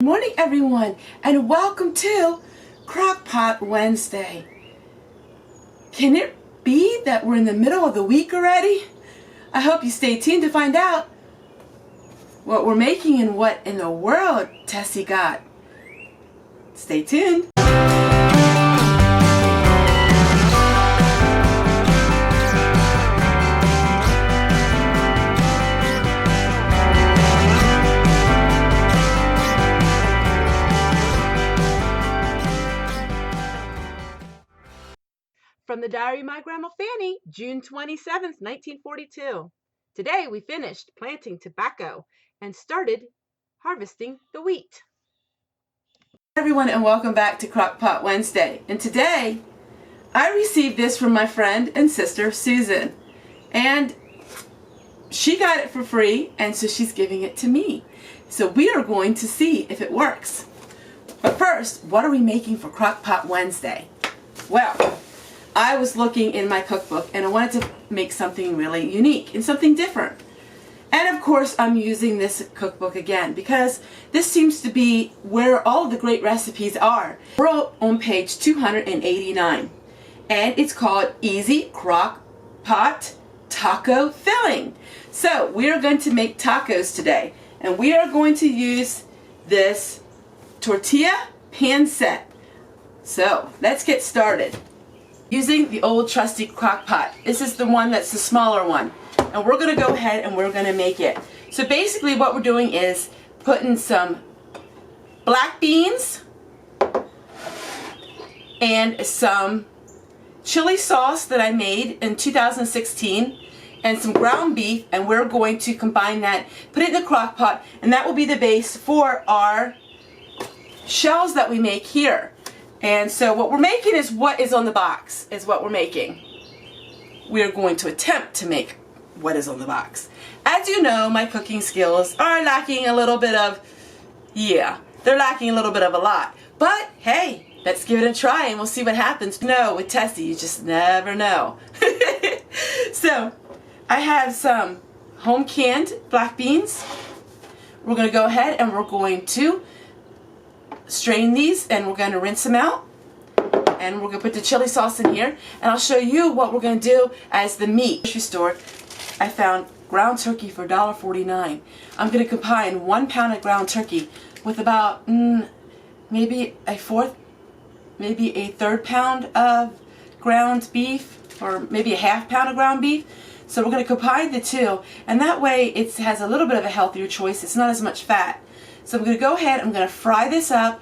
Good morning everyone, and welcome to Crockpot Wednesday. Can it be that we're in the middle of the week already? I hope you stay tuned to find out what we're making and what in the world Tessie got. Stay tuned. From the Diary of My Grandma Fanny, June 27th, 1942. Today we finished planting tobacco and started harvesting the wheat. Hi everyone, and welcome back to Crockpot Wednesday. And today I received this from my friend and sister Susan, and she got it for free, and so she's giving it to me. So we are going to see if it works. But first, what are we making for Crockpot Wednesday? Well, I was looking in my cookbook and I wanted to make something really unique and something different. And of course I'm using this cookbook again because this seems to be where all the great recipes are. We're on page 289 and it's called Easy Crock Pot Taco Filling. So we are going to make tacos today, and we are going to use this tortilla pan set. So let's get started. Using the old trusty crock pot. This is the one that's the smaller one. And we're going to go ahead and we're going to make it. So basically what we're doing is putting some black beans and some chili sauce that I made in 2016 and some ground beef, and we're going to combine that, put it in the crock pot, and that will be the base for our shells that we make here. And so what we're making is what is on the box, is what we're making. We are going to attempt to make what is on the box. As you know, my cooking skills are lacking a little bit of, they're lacking a little bit of a lot. But hey, let's give it a try and we'll see what happens. No, with Tessie, you just never know. So, I have some home canned black beans. We're going to go ahead and we're going to strain these and we're going to rinse them out, and we're going to put the chili sauce in here, and I'll show you what we're going to do as the meat. Grocery store, I found ground turkey for $1.49. I'm going to combine 1 pound of ground turkey with about maybe a third pound of ground beef, or maybe a half pound of ground beef. So we're going to combine the two, and that way it has a little bit of a healthier choice. It's not as much fat. So I'm going to go ahead, I'm going to fry this up,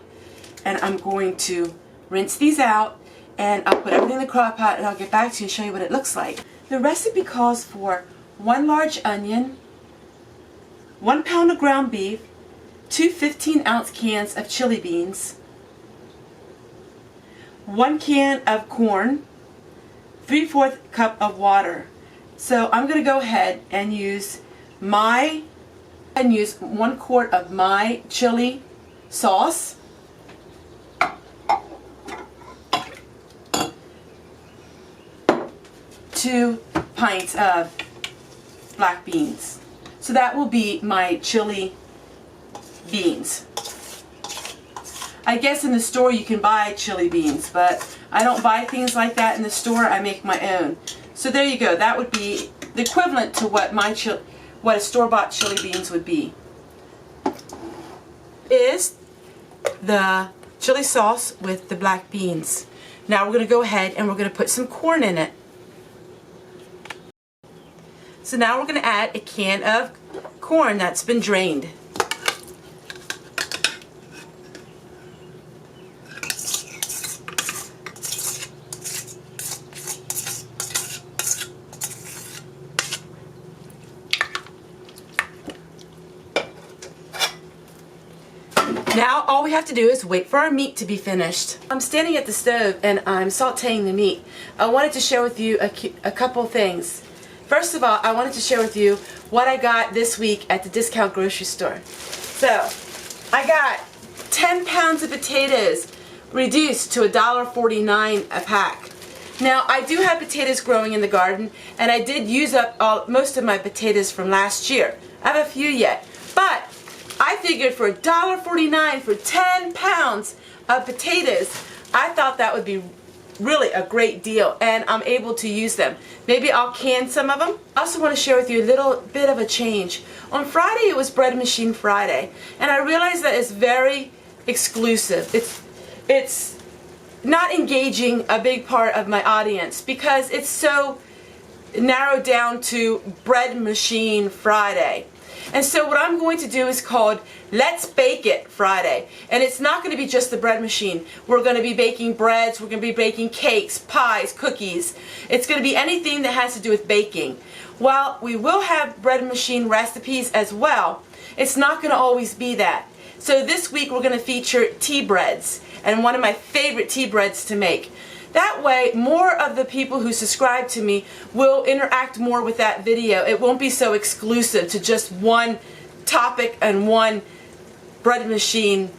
and I'm going to rinse these out, and I'll put everything in the crock pot, and I'll get back to you and show you what it looks like. The recipe calls for 1 large onion, 1 pound of ground beef, 2 15-ounce cans of chili beans, 1 can of corn, 3/4 cup of water. So I'm going to go ahead and use 1 quart of my chili sauce, 2 pints of black beans. So that will be my chili beans. I guess in the store you can buy chili beans, but I don't buy things like that in the store. I make my own. So there you go. That would be the equivalent to what what a store-bought chili beans would be. Is the chili sauce with the black beans. Now we're going to go ahead and we're going to put some corn in it. So now we're going to add a can of corn that's been drained. Now all we have to do is wait for our meat to be finished. I'm standing at the stove and I'm sauteing the meat. I wanted to share with you a couple things. First of all, I wanted to share with you what I got this week at the discount grocery store. So, I got 10 pounds of potatoes reduced to $1.49 a pack. Now, I do have potatoes growing in the garden, and I did use up most of my potatoes from last year. I have a few yet, but I figured for $1.49 for 10 pounds of potatoes, I thought that would be really a great deal, and I'm able to use them. Maybe I'll can some of them. I also want to share with you a little bit of a change. On Friday it was Bread Machine Friday, and I realized that it's very exclusive. It's not engaging a big part of my audience because it's so narrowed down to Bread Machine Friday. And so what I'm going to do is called Let's Bake It Friday. And it's not going to be just the bread machine. We're going to be baking breads, we're going to be baking cakes, pies, cookies. It's going to be anything that has to do with baking. While we will have bread machine recipes as well, it's not going to always be that. So this week we're going to feature tea breads, and one of my favorite tea breads to make. That way, more of the people who subscribe to me will interact more with that video. It won't be so exclusive to just one topic and one bread machine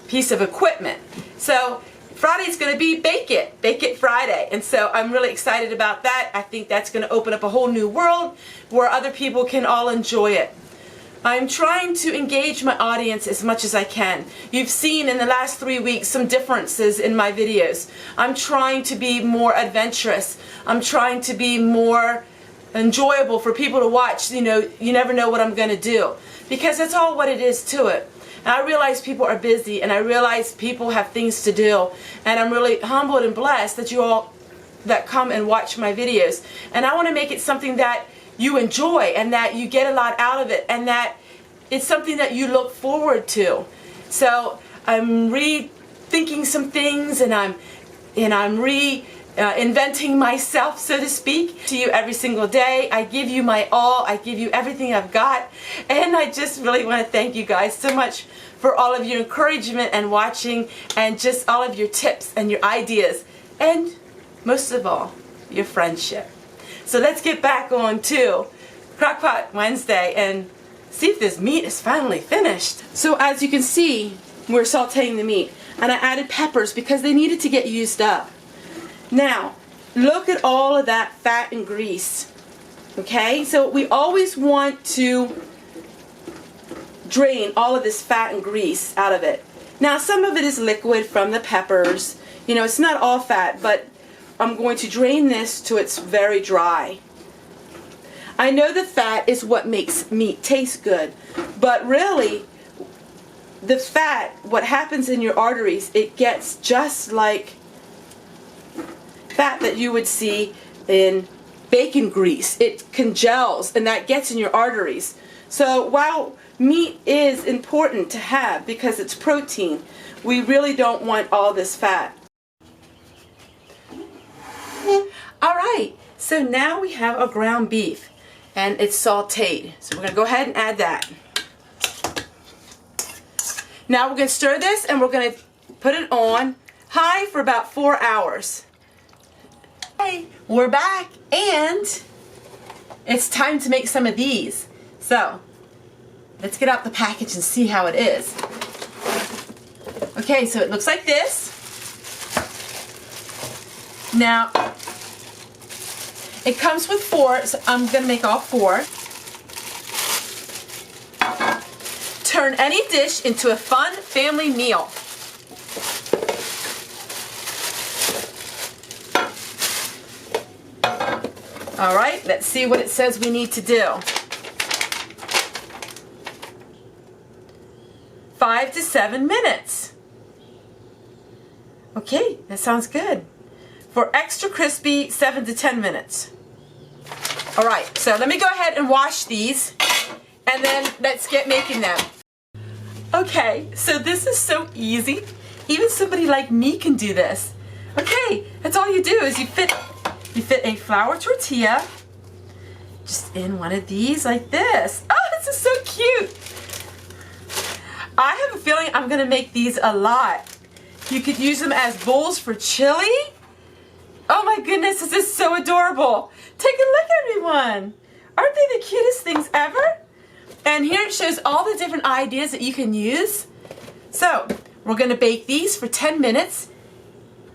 piece of equipment. So Friday's going to be Bake It Friday. And so I'm really excited about that. I think that's going to open up a whole new world where other people can all enjoy it. I'm trying to engage my audience as much as I can. You've seen in the last 3 weeks some differences in my videos. I'm trying to be more adventurous. I'm trying to be more enjoyable for people to watch. You know, you never know what I'm going to do, because that's all what it is to it. And I realize people are busy, and I realize people have things to do, and I'm really humbled and blessed that you all that come and watch my videos. And I want to make it something that you enjoy, and that you get a lot out of it, and that it's something that you look forward to. So I'm rethinking some things, and I'm inventing myself, so to speak, to you every single day. I give you my all. I give you everything I've got, and I just really want to thank you guys so much for all of your encouragement and watching, and just all of your tips and your ideas, and most of all, your friendship. So let's get back on to Crockpot Wednesday and see if this meat is finally finished. So as you can see, we're sauteing the meat, and I added peppers because they needed to get used up. Now, look at all of that fat and grease. Okay, so we always want to drain all of this fat and grease out of it. Now, some of it is liquid from the peppers. You know, it's not all fat, but I'm going to drain this till it's very dry. I know the fat is what makes meat taste good, but really, the fat, what happens in your arteries, it gets just like fat that you would see in bacon grease. It congels, and that gets in your arteries. So while meat is important to have because it's protein, we really don't want all this fat. Alright, so now we have our ground beef, and it's sauteed. So we're going to go ahead and add that. Now we're going to stir this, and we're going to put it on high for about 4 hours. Hey, we're back, and it's time to make some of these. So let's get out the package and see how it is. Okay, so it looks like this. Now, it comes with 4, so I'm going to make all 4. Turn any dish into a fun family meal. Alright, let's see what it says we need to do. 5 to 7 minutes. Okay, that sounds good. For extra crispy, 7 to 10 minutes. Alright, so let me go ahead and wash these, and then let's get making them. Okay, so this is so easy. Even somebody like me can do this. Okay, that's all you do is you fit a flour tortilla just in one of these like this. Oh, this is so cute. I have a feeling I'm going to make these a lot. You could use them as bowls for chili. Oh my goodness, this is so adorable. Take a look, everyone. Aren't they the cutest things ever? And here it shows all the different ideas that you can use. So, we're going to bake these for 10 minutes.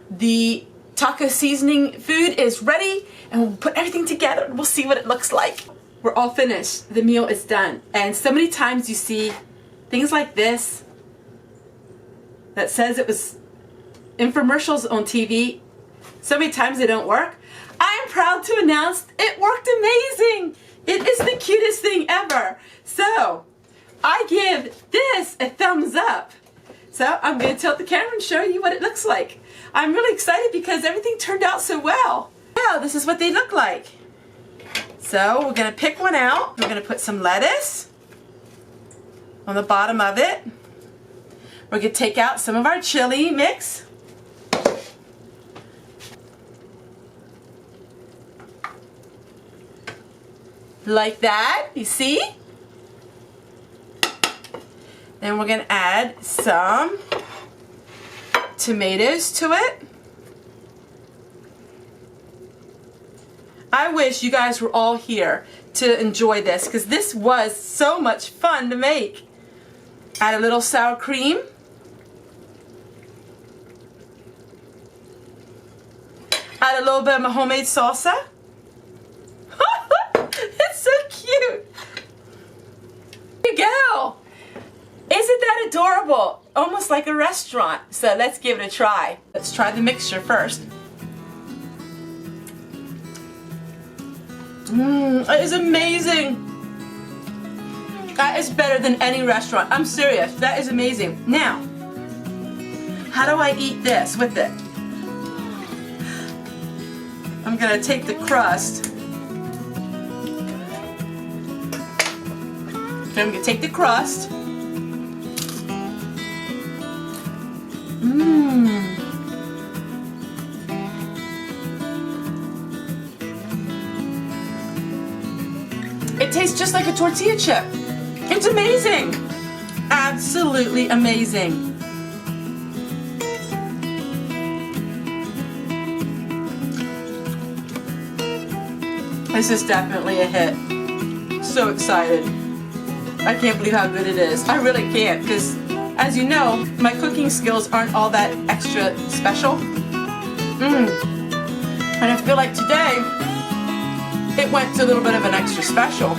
The taco seasoning food is ready, and we'll put everything together and we'll see what it looks like. We're all finished. The meal is done. And so many times you see things like this that says it was infomercials on TV, so many times they don't work. I'm proud to announce it worked amazing. It is the cutest thing ever. So I give this a thumbs up. So I'm going to tilt the camera and show you what it looks like. I'm really excited because everything turned out so well. Now this is what they look like. So we're going to pick one out. We're going to put some lettuce on the bottom of it. We're going to take out some of our chili mix. Like that, you see? Then we're going to add some tomatoes to it. I wish you guys were all here to enjoy this because this was so much fun to make. Add a little sour cream. Add a little bit of my homemade salsa. It's so cute. There you go. Isn't that adorable? Almost like a restaurant. So let's give it a try. Let's try the mixture first. It is amazing. That is better than any restaurant. I'm serious. That is amazing. Now, how do I eat this with it? I'm going to take the crust. I'm going to take the crust. It tastes just like a tortilla chip. It's amazing. Absolutely amazing. This is definitely a hit. So excited. I can't believe how good it is. I really can't because, as you know, my cooking skills aren't all that extra special. And I feel like today, it went to a little bit of an extra special.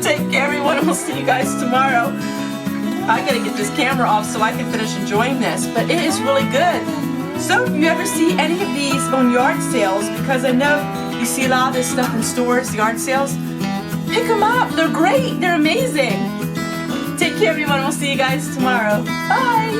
Take care, everyone, and we'll see you guys tomorrow. I gotta get this camera off so I can finish enjoying this, but it is really good. So if you ever see any of these on yard sales, because I know you see a lot of this stuff in stores, yard sales, pick them up. They're great. They're amazing. Take care, everyone. We'll see you guys tomorrow. Bye.